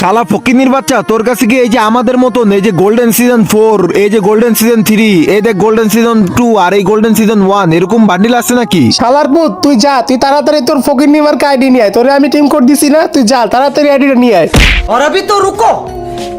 শালা ফকিনির বাচ্চা, তোর কাছে কি এই যে আমাদের মতন এই যে গোল্ডেন সিজন 4, এই যে গোল্ডেন সিজন 3, এই দেখ গোল্ডেন সিজন 2 আর এই গোল্ডেন সিজন 1 এরকম বান্ডিল আছে নাকি? শালার পুত, তুই যা, তুই তাড়াতাড়ি তোর ফকির নিবার আইডি নিয়ে আয়। তোরে আমি টিম কোড দিছি না, তুই যা তাড়াতাড়ি আইডিটা নিয়ে আয়। और अभी तो रुको,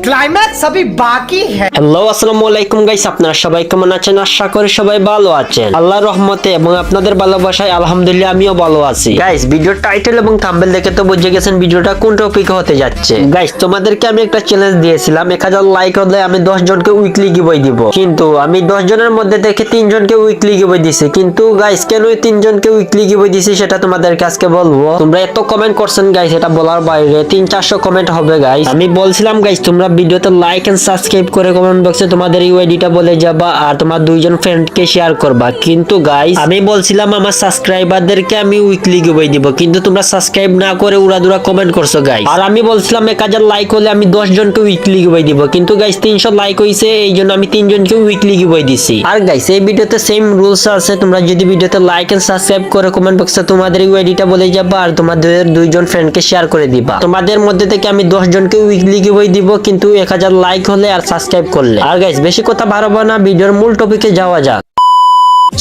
ক্লাইম্যাক্স अभी बाकी है। হ্যালো আসসালামু আলাইকুম গাইস, আপনারা সবাই কেমন আছেন? আশা করি সবাই ভালো আছেন আল্লাহর রহমতে এবং আপনাদের ভালোবাসায় আলহামদুলিল্লাহ আমিও ভালো আছি। গাইস ভিডিওর টাইটেল এবং থাম্বনেল দেখে তো বুঝে গেছেন ভিডিওটা কোন টপিকে হতে যাচ্ছে। গাইস তোমাদেরকে আমি একটা চ্যালেঞ্জ দিয়েছিলাম, 1000 লাইক হলে আমি 10 জনকে উইকলি গিভওয়ে দিব, কিন্তু আমি 10 জনের মধ্যে থেকে 3 জনকে উইকলি গিভওয়ে দিছি। কিন্তু গাইস কেন এই 3 জনকে উইকলি গিভওয়ে দিছি সেটা তোমাদেরকে আজকে বলবো। তোমরা এত কমেন্ট করছেন গাইস, এটা বলার বাইরে 300-400 কমেন্ট হবে গাইস। আমি বলছিলাম গাইস তোমরা ভিডিওতে লাইক এন্ড সাবস্ক্রাইব করে কমেন্ট বক্সে তোমাদের ইউআইডিটা বলে যাবা আর তোমার 2 জন ফ্রেন্ডকে শেয়ার করবা। কিন্তু গাইস আমি বলছিলাম আমার সাবস্ক্রাইবারদেরকে আমি উইকলি গিভওয়ে দিব, কিন্তু তোমরা সাবস্ক্রাইব না করে উড়াদুরা কমেন্ট করছো গাইস। আর আমি বলছিলাম 1000 লাইক হলে আমি 10 জনকে উইকলি গিভওয়ে দিব, কিন্তু গাইস 300 লাইক হইছে, এই জন্য আমি 3 জনকে উইকলি গিভওয়ে দিছি। আর গাইস এই ভিডিওতে সেম রুলস আছে, তোমরা যদি ভিডিওতে লাইক এন্ড সাবস্ক্রাইব করে কমেন্ট বক্সে তোমাদের ইউআইডিটা বলে যাবা আর তোমাদের 2 জন ফ্রেন্ডকে শেয়ার করে দিবা। তোমাদের মধ্যে থেকে আমি 10 জনকে উইকলি গিভওয়ে দিব, কিন্তু 1000 লাইক হলে আর সাবস্ক্রাইব করলে। আর গাইস বেশি কথা বাড়াবো না, ভিডিওর মূল টপিকে যাওয়া যাক।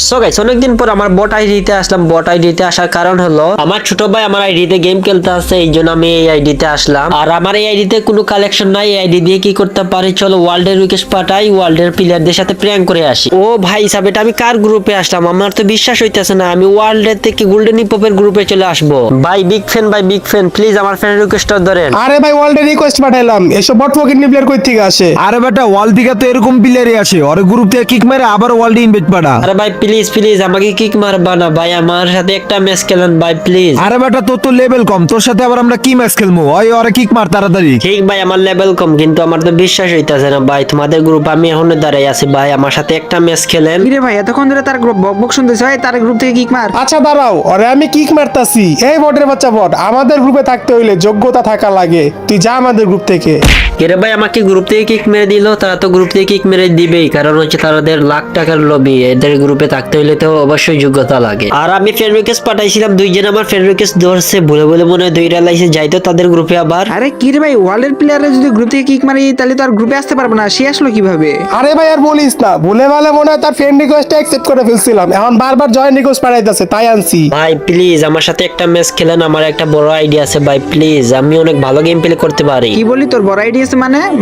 সো গাইস অনেকদিন পর আমার বট আইডিতে আসলাম। বট আইডিতে আসার কারণ হলো আমার ছোট ভাই আমার আইডিতে গেম খেলতে আছে, এই জন্য আমি এই আইডিতে আসলাম। আর আমার এই আইডিতে কোনো কালেকশন নাই, এই আইডি দিয়ে কি করতে পারি, চলো ওয়ার্ল্ডের রিকোয়েস্ট পাঠাই, ওয়ার্ল্ডের প্লেয়ারদের সাথে প্র্যাঙ্ক করে আসি। ও ভাই সাহেব, এটা আমি কার গ্রুপে আসলাম? আমার তো বিশ্বাস হইতেছে না, আমি ওয়ার্ল্ডের থেকে গোল্ডেন হিপহপের গ্রুপে চলে আসবো। ভাই বিগ ফ্যান, ভাই বিগ ফ্যান, প্লিজ আমার ফ্রেন্ড রিকোয়েস্টটা ধরেন। আরে ভাই, ওয়ার্ল্ডে রিকোয়েস্ট পাঠাইলাম, এসব বট ফকির প্লেয়ার কই থেকে আসে? আরে বেটা, ওয়ার্ল্ড থেকে তো এরকম প্লেয়ারই আসে, ওর গ্রুপ থেকে কিক মেরে আবার ওয়ার্ল্ডে ইনভাইট পাঠা। আরে ভাই প্লিজ প্লিজ আমাকে কিক মারবা না ভাই, আমার সাথে একটা ম্যাচ খেলেন ভাই প্লিজ। আরে বেটা, তোর তো লেভেল কম, তোর সাথে আবার আমরা কি ম্যাচ খেলবো? ওই ওরে কিক মার তাড়াতাড়ি। ঠিক ভাই, আমার লেভেল কম, কিন্তু আমার তো বিশ্বাস হইতাছে না ভাই, তোমাদের গ্রুপ আমি এখনো দাঁড়াই আছি ভাই, আমার সাথে একটা ম্যাচ খেলেন। কিরে ভাই, এতক্ষণ ধরে তার বক বক শুনতেছ, ভাই তার গ্রুপ থেকে কিক মার। আচ্ছা দাঁড়াও, ওরে আমি কিক মারতাছি। এই বটের বাচ্চা বট, আমাদের গ্রুপে থাকতে হইলে যোগ্যতা থাকা লাগে, তুই যা আমাদের গ্রুপ থেকে। কিরে ভাই আমাকে গ্রুপ থেকে কিক মেরে দিল? তারা তো গ্রুপ থেকে কিক মেরে দিবেই, কারণ হচ্ছে তাদের লাখ টাকার লবি, এদের গ্রুপে থাকতে হইলে তো অবশ্যই যোগ্যতা লাগে। আর আমি ফ্রেন্ড রিকোয়েস্ট পাঠাইছিলাম, 2 জন আমার ফ্রেন্ড রিকোয়েস্ট ধরছে, ভুলে ভুলে মনে হয় 2টা লাইসে যাইতো তাদের গ্রুপে আবার। আরে কিরে ভাই, ওয়ার্ল্ডের প্লেয়ারে যদি গ্রুপ থেকে কিক মারি তাহলে তো আর গ্রুপে আসতে পারবে না, সে আসলো কিভাবে? আরে ভাই আর বলিস না, ভুলে ভালে মনে হয় তার ফ্রেন্ড রিকোয়েস্ট অ্যাকসেপ্ট করে ফেলছিলাম, এখন বারবার জয়েন রিকোয়েস্ট পাঠাইতেছে, তাই আনছি। ভাই প্লিজ আমার সাথে একটা ম্যাচ খেলেন, আমার একটা বড় আইডিয়া আছে ভাই প্লিজ, আমি অনেক ভালো গেম প্লে করতে পারি। কি বলি, তোর বড় আইডি আছে?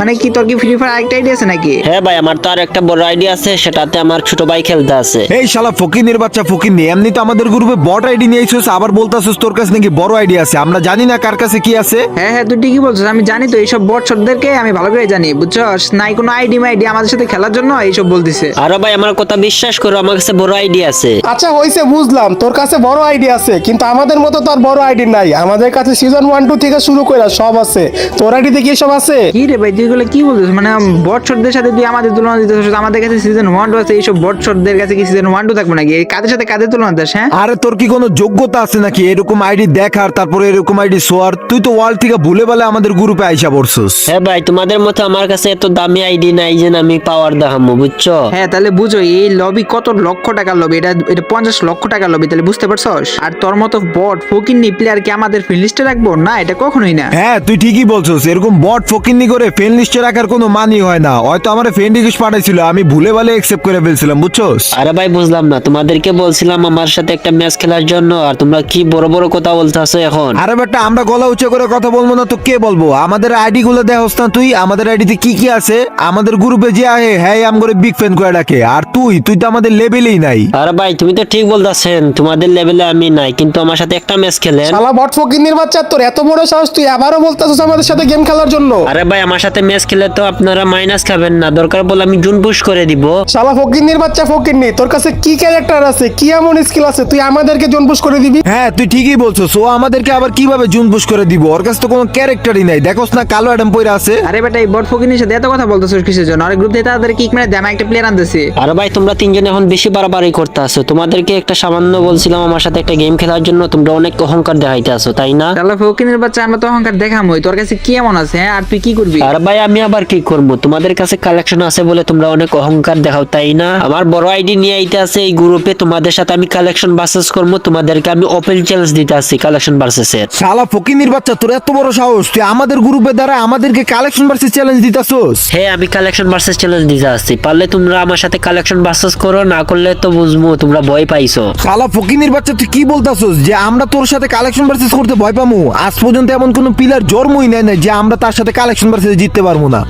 মানে কি তোর কি ফ্রি ফায়ার আরেকটা আইডি আছে নাকি? হ্যাঁ ভাই, আমার তো আর একটা বড় আইডিয়া আছে, সেটাতে আমার ছোট ভাই খেলতে আছে। এই শালা ফকিনির বাচ্চা ফকিনি, এমনি তো আমাদের গ্রুপে বট আইডি নিয়েছিস, আবার বলতাছিস তোর কাছে নাকি বড় আইডি আছে। আমরা জানি না কার কাছে কি আছে। হ্যাঁ হ্যাঁ, তুই ঠিকই বলছিস, আমি জানি তো, এইসব বট শটদেরকে আমি ভালো করে জানি, বুঝছস? নাই কোনো আইডি মাইডি আমাদের সাথে খেলার জন্য এইসব বলতিছে। আরে ভাই আমার কথা বিশ্বাস করো, আমার কাছে বড় আইডিয়া আছে। আচ্ছা হইছে, বুঝলাম তোর কাছে বড় আইডি আছে, কিন্তু আমাদের মতো তোর বড় আইডি নাই। আমাদের কাছে সিজন 1-2 থেকে শুরু করে সব আছে, তোর আইডিতে কি সব আছে? কি রে ভাই, তুই এগুলো কি বলছিস? মানে বট শটদের সাথে তুই আমাদের তুলনা দিতেছিস? আমাদের কাছে সিজন 1-2 আছে, এইসব বট শটদের কাছে কি সিজন 1-2 থাকবে নাকি? কাদের সাথে কাদের তুলনা দিস? হ্যাঁ আরে তোর কি কোনো যোগ্যতা আছে নাকি এরকম আইডি দেখার, তারপরে এরকম আইডি শোয়ার? তুই তো ওয়ার্ল্ড থেকে ভুলে বলে আমাদের গ্রুপে আইসা পড়ছস। হ্যাঁ ভাই, তোমাদের মতো আমার কাছে এত দামি আইডি নাই যে আমি পাওয়ার দেখামো, বুঝছো? হ্যাঁ, তাহলে বুঝো এই লবি কত লক্ষ টাকার লবি, এটা 50 লক্ষ টাকার লবি, তাহলে বুঝতে পারছস? আর তোর মতো বট ফকিন্নি প্লেয়ার কি আমাদের ফ্রেন্ড লিস্টে রাখবো? না, এটা কখনোই না। হ্যাঁ তুই ঠিকই বলছস, এরকম বট ফকিন্নি করে ফ্রেন্ড লিস্টে রাখার কোনো মানই হয় না। হয়তো আমার ফ্রেন্ড রিকোয়েস্ট পাঠাইছিল, আমি ভুলে বলে অ্যাকসেপ্ট করে ফেলছিলাম, বুঝছস? আরে ভাই বুঝলাম না, তোমাদেরকে বলছিলাম আমার সাথে একটা ম্যাচ খেলার জন্য, আর তোমরা কি বড় বড় কথা বলতেছো এখন? আরে বেটা, আমরা গলা উঁচু করে কথা বলবো না তো কে বলবো? আমাদের আইডি গুলো দেখোস না তুই? আমাদের আইডিতে কি কি আছে? আমাদের গ্রুপে যে আহে হ্যাঁ আমগরে বিগ ফ্যান করে ডাকে, আর তুই তো আমাদের লেভেলেই নাই। আরে ভাই তুমি তো ঠিক বলতেছেন, তোমাদের লেভেলে আমি নাই, কিন্তু আমার সাথে একটা ম্যাচ খেলেন। শালা বট ফকির বাচ্চা, তোর এত বড় সাহস, তুই আবারও বলতেছিস আমাদের সাথে গেম খেলার জন্য? আরে ভাই আমার সাথে ম্যাচ খেলে তো আপনারা মাইনাস খাবেন না, দরকার বলে আমি জুন পুশ করে দিব। শালা ফকির বাচ্চা ফকিরনি, তোর কাছে কি ক্যারেক্টার আছে, কি এমন স্কিল আছে তুই আমাদেরকে জনপুশ করে দিবি? হ্যাঁ তুই ঠিকই বলছস, ও আমাদেরকে আবার কিভাবে জুন পুশ করে দিব? ওর কাছে তো কোনো ক্যারেক্টারই নাই, দেখোস না কালো অ্যাডাম পয়রা আছে। আরে বেটা, এই বট ফকিনের সাথে এত কথা বলতেছিস কিসের জন্য? আরে গ্রুপ থেকে তাদের কিক মেরে দেয়, আমি একটা প্লেয়ার আনতেছি। আরে ভাই তোমরা তিনজন এখন বেশি বাড়াবাড়ি করতে আসো, তোমাদেরকে একটা সামান্য বলছিলাম আমার সাথে একটা গেম খেলার জন্য, তোমরা অনেক অহংকার দেখাইতে আসো তাই না? শালা ফকিনের বাচ্চা, আমরা তো অহংকার দেখামই, তোর কাছে কি এমন আছে? হ্যাঁ, আর তুই কি করবি? আর ভাই আমি আবার কি করবো, তোমাদের কাছে কালেকশন আছে বলে তোমরা অনেক অহংকার দেখাও তাই না? আমার বড় আইডি নিয়ে আইতে আছে এই গ্রুপে, তোমাদের সাথে আমি কালেকশন ভার্সেস করবো, তোমাদেরকে আমি ওপেন চ্যালেঞ্জ দিতে আসছি কালেকশন ভার্সেস এর। শালা ফকিনির বাচ্চা, তোর এত বড় সাহস, তুই আমাদের গ্রুপে দ্বারা আমাদেরকে কালেকশন ভার্সেস চ্যালেঞ্জ দিতাছস? হ্যাঁ আমি কালেকশন ভার্সেস চ্যালেঞ্জ দিতে আসছি, পারলে তোমরা আমার সাথে কালেকশন ভার্সেস করো, না করলে তো বুঝবো তোমরা ভয় পাইছো। শালা ফকিনির বাচ্চা, তুই কি বলতাছস যে আমরা তোর সাথে কালেকশন ভার্সেস করতে ভয় পামু? আজ পর্যন্ত এমন কোন প্লেয়ার জন্মই নেয় না যে আমরা তার সাথে কালেকশন ভার্সেস জিততে পারবো না।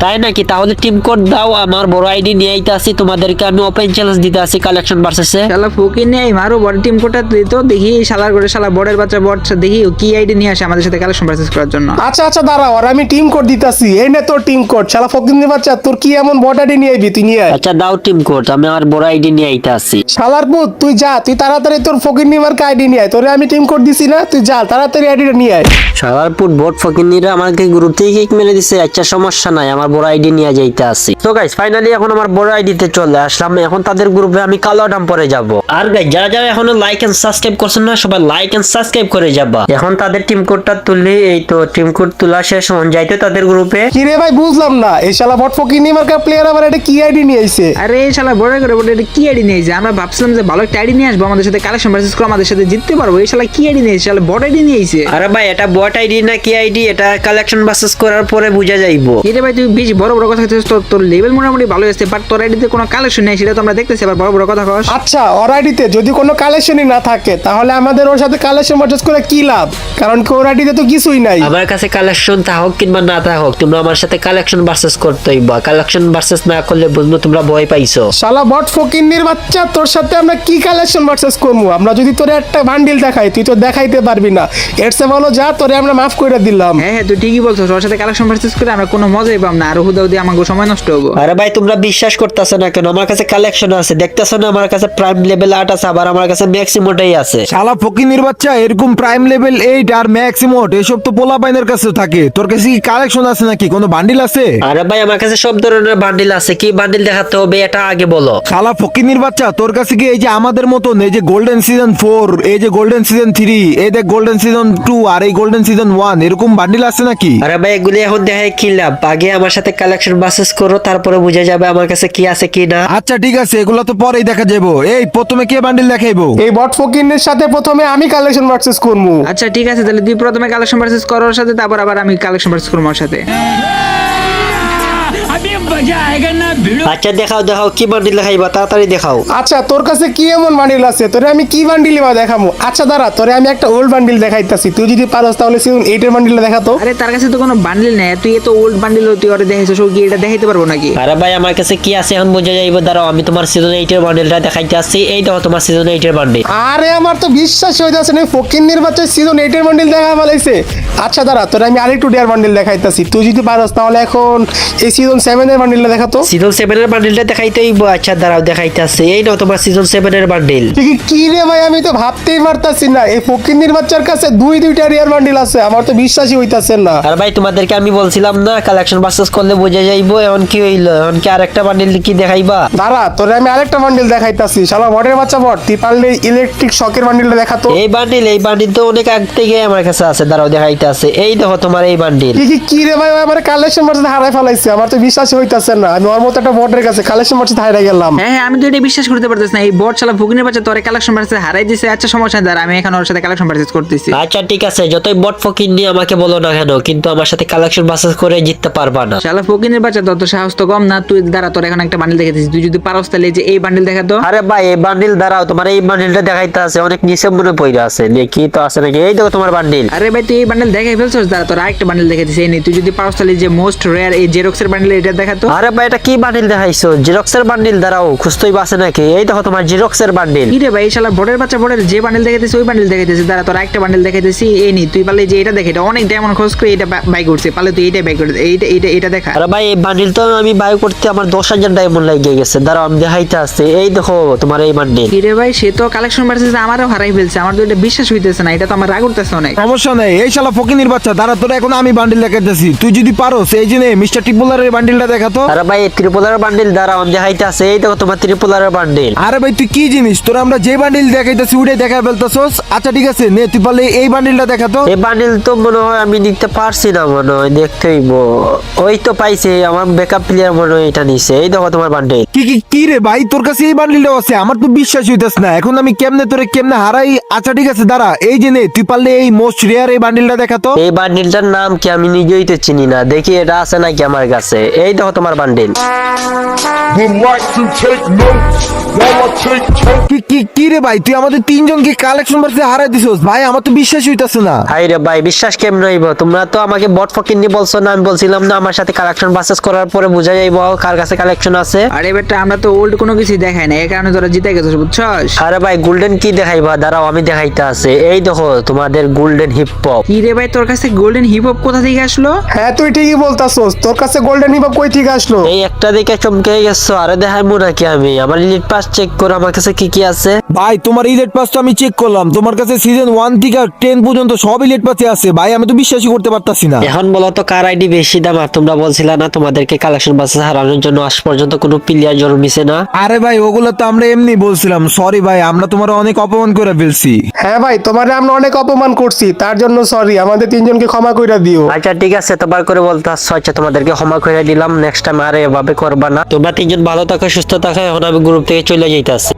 তাই নাকি? তাহলে টিম কোড দাও, আমার বড় আইডি নিয়ে আইতে আসি, তোমাদেরকে আমি ওপেন চ্যালেঞ্জ দিতে আসি কালেকশন ভার্সেসে। শালা ফকির নেই মারো বড় টিম কোটা দিত, দেখি শালার করে শালা বড়ের বাচ্চা বড় দেখি ও কি আইডি নিয়ে আসে আমাদের সাথে কালেকশন ভার্সেস করার জন্য। আচ্ছা আচ্ছা দাঁড়াও, আর আমি টিম কোড দিতাছি। এই নে তোর টিম কোড। শালা ফকিন্দির বাচ্চা, তোর কি এমন বট আইডি নিয়ে আইবি? তুই নিয়ে আয়। আচ্ছা দাও টিম কোড, আমি আমার বড় আইডি নিয়ে আইতে আসি। শালার পুত, তুই যা, তুই তাড়াতাড়ি তোর ফকিন্দিমার আইডি নিয়ে আয়। তোরে আমি টিম কোড দিছি না, তুই যা তাড়াতাড়ি আইডিটা নিয়ে আয়। সালারপুর বট ফকিনিরা আমাকে গ্রুপ থেকে কিক মেরে দিছে। আচ্ছা সমস্যা নাই, আমার বড় আইডি নিয়ে যাইতে আসি। তো গাইস ফাইনালি এখন আমার বড় আইডিতে চলে আসলাম, এখন তাদের গ্রুপে আমি কালো ডাম পরে যাব। আর গাইস যারা যারা এখনো লাইক এন্ড সাবস্ক্রাইব করছেন না, সবাই লাইক এন্ড সাবস্ক্রাইব করে যাবা। এখন তাদের টিম কোডটা তুললি, এই তো টিম কোড তোলা শেষ, হন যাইতো তাদের গ্রুপে। কি রে ভাই, বুঝলাম না, এই শালা বট ফকিন্দিমার প্লেয়ার আবার এটা কি আইডি নিয়ে আইছে? আরে শালা বড় করে বড় এটা কি আইডি নিয়ে আইছে? আমরা ভাবছিলাম যে ভালো একটা আইডি নিয়ে আসবো, আমাদের সাথে কালেকশন ভার্সেস করে আমাদের সাথে জিততে পারবো। এই শালা কি আইডি নিয়ে আইছে? শালা বড় আইডি নিয়ে আইছে। আরে ভাই এটা বট আইডি না কি আইডি, এটা কালেকশন ভার্সেস করার পরে বুঝা যাইবো। কি রে ভাই, তুই বেশি বড় বড় কথা কইছিস, তোর লেভেল মোটামুটি ভালো আছে, বাট তোর আইডিতে কোনো কালেকশন নেই, সেটা তো আমরা দেখতেছি। আবার বড় বড় কথা কস। আচ্ছা, ওর আইডিতে যদি কোনো কালেকশনই না থাকে তাহলে আমাদের ওর সাথে কালেকশন পারচেজ করে কি লাভ? কারণ কি ওর আইডিতে তো কিছুই নাই। আমার কাছে কালেকশন থাকুক কিংবা না থাকুক, তোমরা আমার সাথে কালেকশন ভার্সেস করতেই বা কালেকশন ভার্সেস না করলে বুঝবো তোমরা ভয় পাইছো। শালা বট ফকিন্নির বাচ্চা, তোর সাথে আমরা কি কালেকশন ভার্সেস করবো? আমরা যদি তোরে একটা বান্ডিল দেখাই, তুই তো দেখাইতে পারবি না। এর চেয়ে ভালো যা, তোরে আমরা মাফ করে দিলাম। হ্যাঁ হ্যাঁ, তুই ঠিকই বলছিস, ওর সাথে কালেকশন ভার্সেস করে আমরা কোনো মজাই পাম না, আর হুদা হুদি আমাকে সময় নষ্ট হবো। আরে ভাই তোমরা বিশ্বাস করতেছ না কেন? আমার কাছে কালেকশন আছে, দেখতেছ না? আমার কাছে প্রাইম লেভেল 8 আছে, আবার আমার কাছে ম্যাক্সিমোটাই আছে। শালা ফকিনির বাচ্চা, এরকম প্রাইম লেভেল 8 আর ম্যাক্সিমোট এসব তো পোলা বাইনের কাছে থাকে। তোর কাছে কি কালেকশন আছে নাকি? কোনো বান্ডিল আছে? আরে ভাই আমার কাছে সব ধরনের বান্ডিল আছে, কি বান্ডিল দেখাতে হবে এটা আগে বলো। শালা ফকিনির বাচ্চা, তোর কাছে কি এই যে আমাদের মতন এই যে গোল্ডেন সিজন 4, এই যে গোল্ডেন সিজন 3, এই দেখ গোল্ডেন সিজন 2 আর এই গোল্ডেন সিজন 1 এরকম বান্ডিল আছে নাকি? আরে ভাই এগুলি এখন দেখায় কি লাভ? আগে আমার সাথে কালেকশন ভার্সেস করো, তারপরে বুঝে যাবে আমার কাছে কি আছে কি না। আচ্ছা ঠিক আছে, এগুলো তো পরেই দেখা যাবো। এই প্রথমে কে বান্ডিল দেখাইবো? এই বট ফকিন্নির সাথে প্রথমে আমি কালেকশন ভার্সেস করবো। আচ্ছা ঠিক আছে, তাহলে তুই প্রথমে কালেকশন ভার্সেস কর ওর সাথে, তারপর আবার আমি কালেকশন ভার্সেস করবো ওর সাথে। আচ্ছা দেখাও দেখাও, কি বান্ডিল দেখাইবা তাড়াতাড়ি দেখাও। আচ্ছা, তোর কাছে কি এমন বান্ডিল আছে? তোরে আমি কি বান্ডিল বা দেখাবো? আচ্ছা দাঁড়া, তোরে আমি একটা ওল্ড বান্ডিল দেখাইতাছি, তুই যদি পারস তাহলে সিজন 8 এর বান্ডিলটা দেখাতো। আরে তার কাছে তো কোনো বান্ডিল নেই, তুই এত ওল্ড বান্ডিল তুই ওরে দেখাইছিস, ও কি এটা দেখাইতে পারবো নাকি? আরে ভাই আমার কাছে কি আছে এখন বুঝে যাইবো, দাঁড়াও আমি তোমার সিজন 8 এর বান্ডিলটা দেখাইতে আসছি। এই দেখো তোমার সিজন 8 এর বান্ডিল। আরে আমার তো বিশ্বাস হইতাছে না, ফকিন্নির বাচ্চা সিজন 8 এর বান্ডিল দেখা ফেলাইছে। আচ্ছা দাঁড়া, তোরে আমি আরেকটু ডিয়ার বান্ডিল দেখাইতাছি, তুই যদি পারস তাহলে এখন এই সিজন 7 এর বান্ডিলটা দেখাতো। সিজন 7 এর বান্ডিলটা দেখাইতে হইব। আচ্ছা দাঁড়াও দেখাইতে আসছি, এই নাও তোমার সিজন 7 এর বান্ডিল। কি রে ভাই, আমি তো ভাবতেই পারতাছি না, এই ফকিন্নির বাচ্চার কাছে দুইটা রিয়ার বান্ডিল আছে, আমার তো বিশ্বাসই হইতাছে না। আর ভাই তোমাদেরকে আমি বলছিলাম না কালেকশন ভার্সেস করলে বুঝে যাইবো। এখন কি হইলো? এখন কি আরেকটা বান্ডিল কি দেখাইবা? দাঁড়া, তোরে আমি আরেকটা বান্ডিল দেখাইতাছি। শালা বটের বাচ্চা বট, তুই পারলে ইলেকট্রিক শকের বান্ডিলটা দেখাতো। এই বান্ডিল তো অনেক আগ থেকে আমার কাছে আছে, দাঁড়াও দেখাইতে আছে। এই দেখো তোমার এই বান্ডিল। কি রে ভাই, আমার কালেকশন ভার্সেস হারাই ফেলাইছে, আমার তো বিশ্বাসই হইতাছে না। আমি ওর মতো একটা বটের কাছে কালেকশন ভার্সেস হারাই গেলাম। হ্যাঁ হ্যাঁ, আমি তো এটা বিশ্বাস করতে পারতেছি না, এই বট শালা ফকিনের বাচ্চা তোরে কালেকশন ভার্সেস হারাই দিছে। আচ্ছা সমস্যা নেই, দাঁড়া আমি এখন ওর সাথে কালেকশন ভার্সেস করতেছি। আচ্ছা ঠিক আছে, যতই বট ফকির নিয়ে আমাকে বলো না কেন, কিন্তু আমার সাথে কালেকশন ভার্সেস করে জিততে পারবা না। শালা ফকিনের বাচ্চা, তোর তো সাহস তো কম না। তুই দাঁড়া, তোর এখন একটা বান্ডিল দেখাইতেছি, তুই যদি পারস তাহলে এই যে এই বান্ডিল দেখাতো। আরে ভাই এই বান্ডিল দাঁড়াও, তোমার এই বান্ডিলটা দেখাইতে আছে, অনেক নিচে মনে পড়ে আছে, দেখি তো আছে নাকি। এই দেখো তোমার বান্ডিল। আরে ভাই তুই এই বান্ডিল দেখাই ফেলছস, দাঁড়া তোর আরেকটা বান্ডিল দেখাইতেছি, এই নে তুই যদি পারস তাহলে যে মোস্ট রেয়ার এই জেরক্সের বান্ডিল এটা দেখাতো। আরে ভাই এটা কি বান্ডিল দেখাইছো? জেরক্সের বান্ডিল, দাঁড়াও খুঁজতেই বাসে নাকি। এই দেখো তোমার জেরক্সের বান্ডিল। কি রে ভাই, এই শালা বটের বাচ্চা বটের যে বান্ডিল দেখাইতেছে ওই বান্ডিল দেখাইতেছে। দাঁড়া তোর আরেকটা বান্ডিল দেখাইতেছি, এই নি তুই পারলে যে এটা দেখে, এটা অনেক ডায়মন্ড খরচ করে এটা বাই করছে, পারলে তুই এইটা বাই করে দে। এটা দেখা। আরে ভাই এই বান্ডিল তো আমি বাই করতে আমার 10,000 ডায়মন্ড লাগিয়ে গেছে, দাঁড়াও আমি দেখাইতে আসছে। এই দেখো তোমার এই বান্ডিল। কি রে ভাই, সে তো কালেকশন ভার্সেস আমারও হারাই ফেলছে, আমার তো এটা বিশ্বাস হইতেছে না, এটা তো আমার রাগ উঠতেছে অনেক। সমস্যা নেই, এই শালা ফকিনির বাচ্চা, দাঁড়া তোরা এখন আমি বান্ডিল দেখাইতেছি। তুই যদি পারোস এই যে মিস্টার টিপুলারের বান্ডিলটা দেখাতো। আরে ভাই এই ত্রিপোলার বান্ডিল দ্বারা আমি দেখাইতে আছে, এই দেখো তোমার ত্রিপোলার বান্ডিল। আরে ভাই তুই কি জিনিস, তোর আমরা যে বান্ডিল দেখাইতেছি ওটাই দেখা ফেলতেছস। আচ্ছা ঠিক আছে নে, তুই পারলে এই বান্ডিলটা দেখাতো। এই বান্ডিল তো মনে হয় আমি নিতে পারছি না, মনে হয় দেখতে হইব। ওই তো পাইছে আমার ব্যাকআপ প্লেয়ার, মনে হয় এটা নিছে। এই দেখো তোমার বান্ডিল। কি রে ভাই, তোর কাছে এই বান্ডিলটাও আছে? আমার তো বিশ্বাস হইতাছ না, এখন আমি কেমনে তোরে কেমনে হারাই। আচ্ছা ঠিক আছে দাঁড়া, এই যে নে, তুই পারলে এই মোস্ট রেয়ার এই বান্ডিলটা দেখাতো। এই বান্ডিলটার নাম কি আমি নিজেই তো চিনি না, দেখি এটা আছে নাকি আমার কাছে। এই দেখো তোমার bundle. Would like to take notes while I take token. কি রে ভাই, তুই আমাদের তিনজনকে কালেকশন বাড়তে হারাই দিছস ভাই, আমার তো বিশ্বাস হইতাছে না। হাই রে ভাই, বিশ্বাস কেমন হইব? তোমরা তো আমাকে বট ফকিন্নি বলছো না, আমি বলছিলাম না আমার সাথে কালেকশন বাসেস করার পরে বোঝা যাইব কার কাছে কালেকশন আছে। আরে বেটা আমরা তো ওল্ড কোনো কিছু দেখাই না, এই কারণে তোরা জিতে গেছিস বুঝছস। আরে ভাই গোল্ডেন কি দেখাইবা, দাঁড়াও আমি দেখাইতে আছে। এই দেখো তোমাদের গোল্ডেন হিপ হপ। কি রে ভাই, তোর কাছে গোল্ডেন হিপ হপ কোথা থেকে আসলো? হ্যাঁ তুই ঠিকই বলতাছস, তোর কাছে গোল্ডেন হিপ হপ কই থেকে আসলো? এই একটা দেখে চমকে গেছো। আরে দেখাইবো নাকি আমি? আমার লিড পাস চেক করো আমার কাছে কি কি আছে। ভাই তোমার ইলেট পাস তো আমি চেক করলাম, তোমার কাছে সিজন 1 থেকে 10 পর্যন্ত সব ইলেট পাসে আছে ভাই, আমি তো বিশ্বাসই করতে পারতাছি না। এখন বলো তো কার আইডি বেশি দাম? আর তোমরা বলছিলা না তোমাদেরকে কালেকশন বাসেস হারানোর জন্য আজ পর্যন্ত কোনো প্লেয়ার জন্মিছে না। আরে ভাই ওগুলো তো আমরা এমনি বলছিলাম, সরি ভাই, আমরা তোমার অনেক অপমান করে ফেলছি। হ্যাঁ ভাই, তোমারে আমরা অনেক অপমান করছি, তার জন্য সরি, আমাদের তিনজনকে ক্ষমা কইরা দিও। আচ্ছা ঠিক আছে, তোমার করে বলতে আসছো। আচ্ছা তোমাদেরকে ক্ষমা করে দিলাম, নেক্সট টাইম আর এভাবে করবা না। তোমরা তিনজন ভালো থাকো, সুস্থ থাকো। এখন আমি গ্রুপ থেকে চলে যাইতাছি।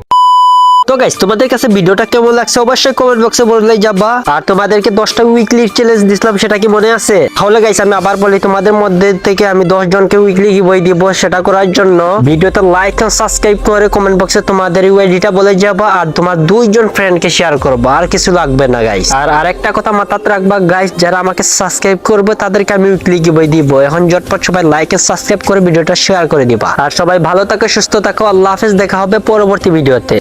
তো গাইস তোমাদের কাছে ভিডিওটা কেমন লাগছে অবশ্যই কমেন্ট বক্সে বললেই যাবা। আর তোমাদেরকে 10টা উইকলি চ্যালেঞ্জ দিছিলাম, সেটা কি মনে আছে? তাহলে গাইস আমি আবার বলি, তোমাদের মধ্যে থেকে আমি 10 জনকে উইকলি গিভওয়ে দিব। সেটা করার জন্য ভিডিওতে লাইক আর সাবস্ক্রাইব করে কমেন্ট বক্সে তোমাদের ইউআইডিটা বলে যাবা, আর তোমার 2 জন ফ্রেন্ডকে শেয়ার করবা, আর কিছু লাগবে না গাইস। আর আরেকটা কথা মাথায় রাখবা গাইস, যারা আমাকে সাবস্ক্রাইব করবে তাদেরকে আমি উইকলি গিভওয়ে দিব। এখন ঝটপট সবাই লাইক আর সাবস্ক্রাইব করে ভিডিওটা শেয়ার করে দিবা। আর সবাই ভালো থাকো, সুস্থ থাকো। আল্লাহ হাফেজ, দেখা হবে পরবর্তী ভিডিওতে।